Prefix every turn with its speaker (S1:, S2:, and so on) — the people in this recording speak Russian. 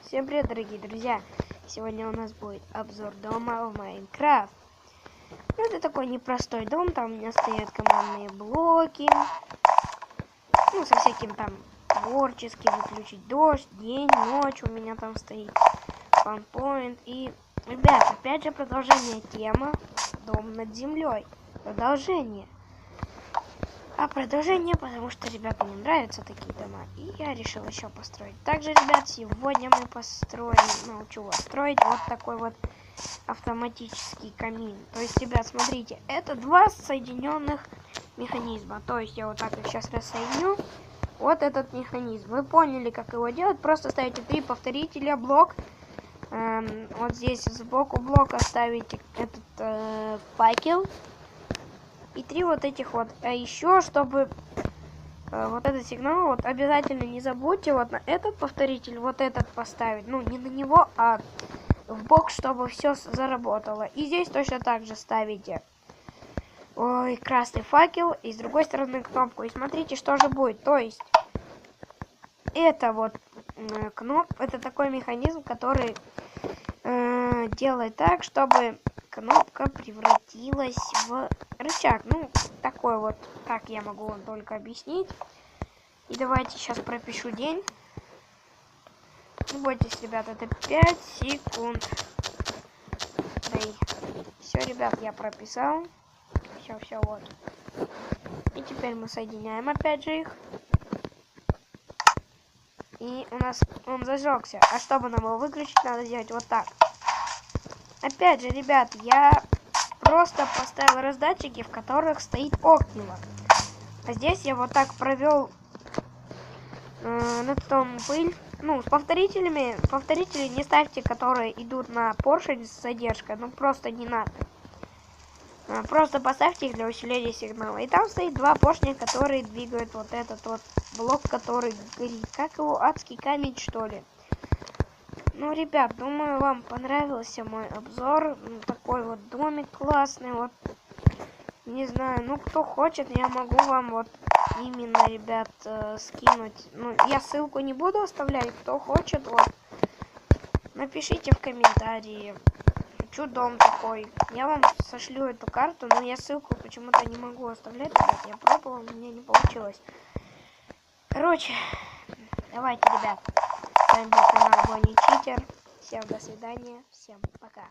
S1: Всем привет, дорогие друзья! Сегодня у нас будет обзор дома в Майнкрафт. Ну, это такой непростой дом, там у меня стоят командные блоки. Ну, со всяким там творческим, выключить дождь, день, ночь у меня там стоит. Фанпоинт. И, ребят, опять же продолжение темы «Дом над землей». Продолжение. Продолжение, потому что, ребят, мне нравятся такие дома. И я решил еще построить. Также, ребят, сегодня мы научу вас строить вот такой вот автоматический камин. То есть, ребят, смотрите, это два соединенных механизма. То есть, я вот так их сейчас рассоединю. Вот этот механизм. Вы поняли, как его делать. Просто ставите 3 повторителя, блок. Вот здесь сбоку блока ставите этот факел. И 3 вот этих вот. А еще, чтобы вот этот сигнал, вот обязательно не забудьте вот на этот повторитель, вот этот поставить. Ну, не на него, а в бок, чтобы все заработало. И здесь точно так же ставите красный факел и с другой стороны кнопку. И смотрите, что же будет. То есть, это вот кнопка, это такой механизм, который делает так, чтобы кнопка превратилась в рычаг. Ну, такой вот, так я могу вам только объяснить. И давайте сейчас пропишу день. Не бойтесь, ребят, это 5 секунд. Все, ребят, я прописал. Все, вот. И теперь мы соединяем опять же их. И у нас он зажегся. А чтобы нам его выключить, надо сделать вот так. Опять же, ребят, я просто поставил раздатчики, в которых стоит окниво. А здесь я вот так провел на том пыль. Ну, с повторителями. Повторители не ставьте, которые идут на поршень с задержкой. Ну, просто не надо. Просто поставьте их для усиления сигнала. И там стоит 2 поршня, которые двигают вот этот вот блок, который горит. Как его, адский камень, что ли? Ну, ребят, думаю, вам понравился мой обзор. Такой вот домик классный. Вот, не знаю, ну, кто хочет, я могу вам вот именно, ребят, скинуть. Ну, я ссылку не буду оставлять. Кто хочет, вот, напишите в комментарии, что дом такой. Я вам сошлю эту карту, но я ссылку почему-то не могу оставлять, ребят. Я пробовал, у меня не получилось. Короче, давайте, ребят. С вами был канал Бонни Читер. Всем до свидания. Всем пока.